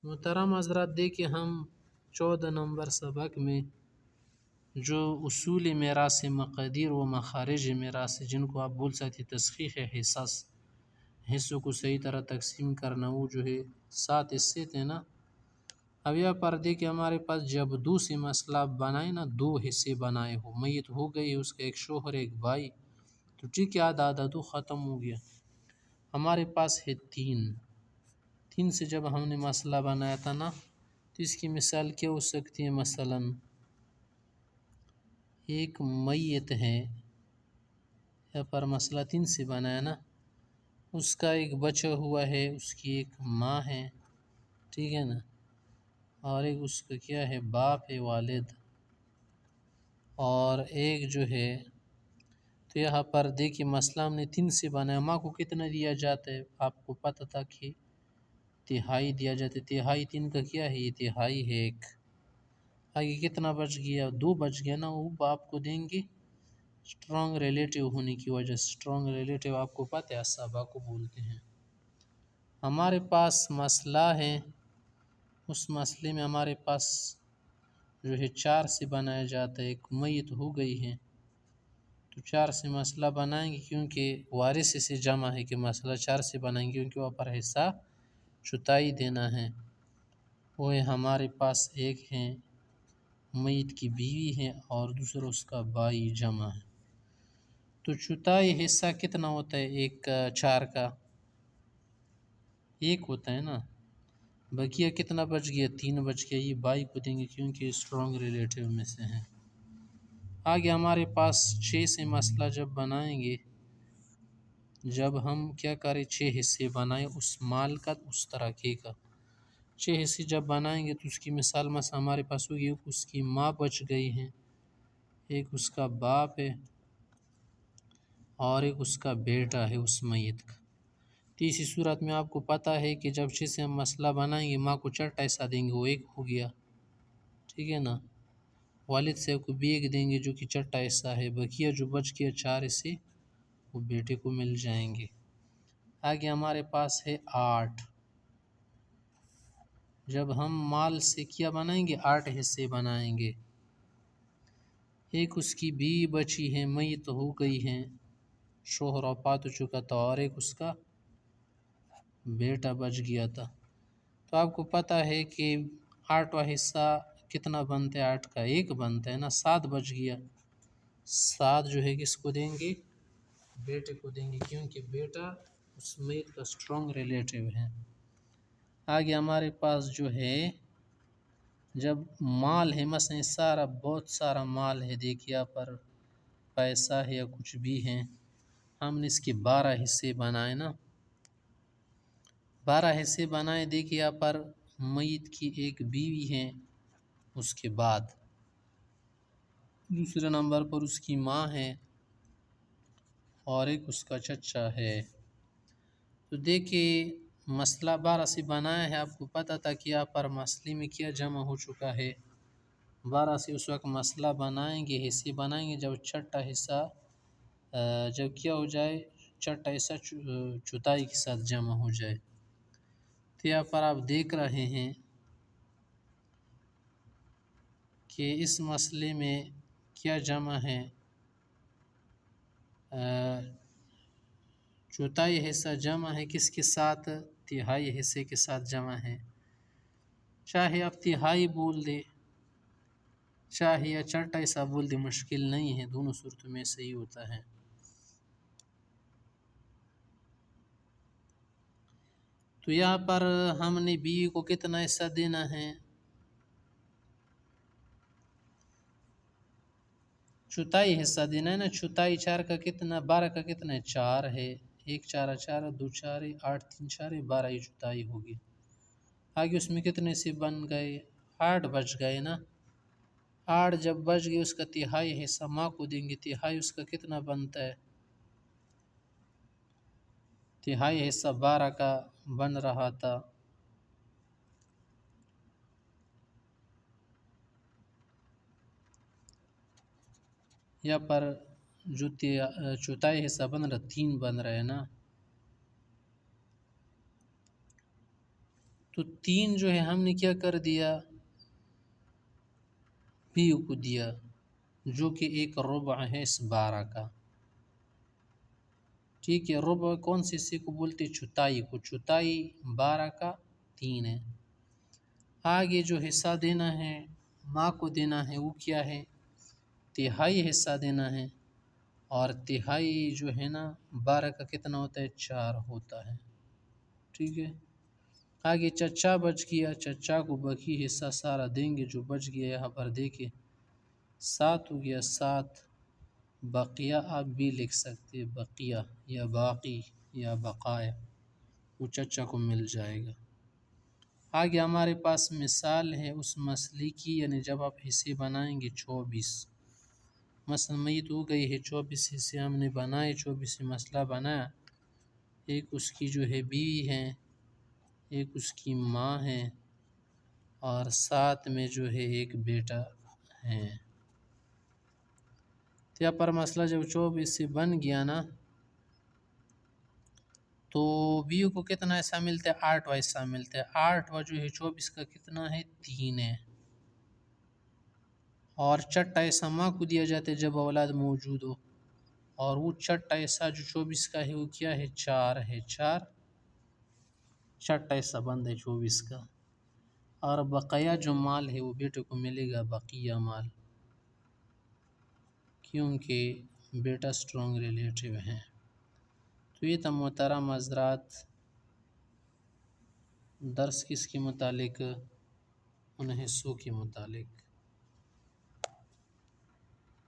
محترم حضرات، دیکھیں ہم 14 نمبر سبق میں جو اصول میراث مقادیر و مخارج میراث، جن کو آپ بول سکتے تشخیص حصص، حصوں کو صحیح طرح تقسیم کرنا، وہ جو ہے 7 حصے تھے نا. اب یہاں پر دیکھیں ہمارے پاس جب دوسری مسئلہ بنائے نا، 2 حصے بنائے ہو، میت ہو گئی، اس کا ایک شوہر ایک بھائی، تو ٹھیک ہے، آدھا تو ختم ہو گیا. ہمارے پاس ہے 3 سے جب ہم نے مسئلہ بنایا تھا نا، تو اس کی مثال کیا ہو سکتی ہے؟ مثلا ایک میت ہے، یہاں پر مسئلہ 3 سے بنایا نا، اس کا ایک بچا ہوا ہے، اس کی ایک ماں ہے، ٹھیک ہے نا، اور ایک اس کا کیا ہے، باپ ہے، والد، اور ایک جو ہے. تو یہاں پر دیکھیے مسئلہ ہم نے 3 سے بنایا. ماں کو کتنا دیا جاتا ہے؟ آپ کو پتہ تھا کہ تہائی دیا جاتا ہے. تہائی 3 کا کیا ہے؟ یہ تہائی ہے. ایک آگے کتنا بچ گیا؟ 2 بچ گیا نا. وہ باپ کو دیں گے اسٹرانگ ریلیٹیو ہونے کی وجہ سے. اسٹرانگ ریلیٹیو آپ کو پتہ ہے اسبا کو بولتے ہیں. ہمارے پاس مسئلہ ہے، اس مسئلے میں ہمارے پاس جو ہے 4 سے بنایا جاتا ہے. ایک میت ہو گئی ہے تو 4 سے مسئلہ بنائیں گے، کیونکہ وارث سے جمع ہے کہ مسئلہ 4 سے بنائیں گے، کیونکہ وہاں پر حصہ چتائی دینا ہے. وہ ہمارے پاس ایک ہے میت کی بیوی ہے اور دوسرا اس کا بھائی جمع ہے. تو چتائی حصہ کتنا ہوتا ہے؟ ایک 4 کا 1 ہوتا ہے نا. بقیہ کتنا بچ گیا؟ 3 بچ گیا. یہ بھائی کو دیں گے کیونکہ اسٹرانگ ریلیٹیو میں سے ہیں. آگے ہمارے پاس 6 سے مسئلہ جب بنائیں گے، جب ہم کیا کریں، 6 حصے بنائیں اس مال کا، اس طرح کا 6 حصے جب بنائیں گے تو اس کی مثال مثلا ہمارے پاس ہوگی. اس کی ماں بچ گئی ہے، ایک اس کا باپ ہے، اور ایک اس کا بیٹا ہے اس میت کا. تیسری صورت میں آپ کو پتہ ہے کہ جب 6 سے ہم مسئلہ بنائیں گے، ماں کو 4 حصہ دیں گے، وہ 1 ہو گیا، ٹھیک ہے نا. والد صاحب کو بھی 1 دیں گے جو کہ 4 حصہ ہے. بقیہ جو بچ گیا 4 حصے وہ بیٹے کو مل جائیں گے. آگے ہمارے پاس ہے 8. جب ہم مال سے کیا بنائیں گے، 8 حصے بنائیں گے. ایک اس کی بیوی بچی ہے، میت ہو گئی ہے، شوہر وفات ہو چکا تھا، اور ایک اس کا بیٹا بچ گیا تھا. تو آپ کو پتہ ہے کہ 8واں حصہ کتنا بنتا ہے؟ 8 کا 1 بنتا ہے نا. 7 بچ گیا. 7 جو ہے کس کو دیں گے؟ بیٹے کو دیں گے، کیونکہ بیٹا اس میت کا اسٹرانگ ریلیٹیو ہے. آگے ہمارے پاس جو ہے جب مال ہے، مثلا سارا بہت سارا مال ہے، دیکھیے یہاں پر پیسہ ہے یا کچھ بھی ہے، ہم نے اس کے 12 حصے بنائے نا. 12 حصے بنائے. دیکھیے یہاں پر میت کی ایک بیوی ہے، اس کے بعد دوسرے نمبر پر اس کی ماں ہے، اور ایک اس کا چچا ہے. تو دیکھیے مسئلہ 12 سے بنایا ہے. آپ کو پتہ تھا کہ یہاں پر مسئلے میں کیا جمع ہو چکا ہے؟ 12 سے اس وقت مسئلہ بنائیں گے، حصے بنائیں گے جب 4 حصہ جب کیا ہو جائے، 4 حصہ چتائی کے ساتھ جمع ہو جائے. تو یہاں پر آپ دیکھ رہے ہیں کہ اس مسئلے میں کیا جمع ہے؟ چوتھائی حصہ جمع ہے کس کے ساتھ؟ تہائی حصے کے ساتھ جمع ہے. چاہے آپ تہائی بول دے، چاہے یا 4 حصہ بول دے، مشکل نہیں ہے، دونوں صورتوں میں صحیح ہوتا ہے. تو یہاں پر ہم نے بیوی کو کتنا حصہ دینا ہے؟ چوتھائی حصہ دینا ہے نا. چوتھائی 4 کا کتنا؟ 12 کا کتنا ہے؟ 4 ہے. 1 4 4 2 4 8 3 4 12 یہ چوتھائی ہوگی. آگے اس میں کتنے سے بن گئے؟ 8 بچ گئے نا. 8 جب بچ گئے، اس کا تہائی حصہ ماں کو دیں گے. تہائی اس کا کتنا بنتا ہے؟ تہائی حصہ 12 کا بن رہا تھا. یا پر جو چوتھائی حصہ بن رہا 3 بن رہا ہے نا. تو 3 جو ہے ہم نے کیا کر دیا، بی کو دیا، جو کہ ایک ربع ہے اس 12 کا. ٹھیک ہے، ربع کون سے حصے کو بولتے؟ چوتھائی کو. چوتھائی 12 کا 3 ہے. آگے جو حصہ دینا ہے ماں کو دینا ہے وہ کیا ہے؟ تہائی حصہ دینا ہے. اور تہائی جو ہے نا 12 کا کتنا ہوتا ہے؟ 4 ہوتا ہے. ٹھیک ہے، آگے چچا بچ گیا، چچا کو باقی حصہ سارا دیں گے جو بچ گیا. یہاں پر دیکھیں 7 ہو گیا. 7 بقیہ آپ بھی لکھ سکتے، بقیہ یا باقی یا بقایا، وہ چچا کو مل جائے گا. آگے ہمارے پاس مثال ہے اس مسئلے کی، یعنی جب آپ حصے بنائیں گے 24. مثلا میت ہو گئی ہے، 24 حصے ہم نے بنائے، 24 مسئلہ بنایا. ایک اس کی جو ہے بیوی ہے، ایک اس کی ماں ہے، اور ساتھ میں جو ہے ایک بیٹا ہے. تو یہاں پر مسئلہ جب 24 سے بن گیا نا، تو بیوی کو کتنا حصہ ملتا ہے؟ 8واں حصہ ملتا ہے. 8واں جو ہے 24 کا کتنا ہے؟ 3 ہے. اور چھٹا حصہ ماں کو دیا جاتا ہے جب اولاد موجود ہو، اور وہ چھٹا حصہ جو 24 کا ہے وہ کیا ہے؟ 4 ہے. 4 چھٹا حصہ بند ہے 24 کا. اور بقیہ جو مال ہے وہ بیٹے کو ملے گا، بقیہ مال، کیونکہ بیٹا سٹرونگ ریلیٹیو ہے. تو یہ تھا محترم حضرات درس کس کے متعلق؟ ان حصوں کے متعلق.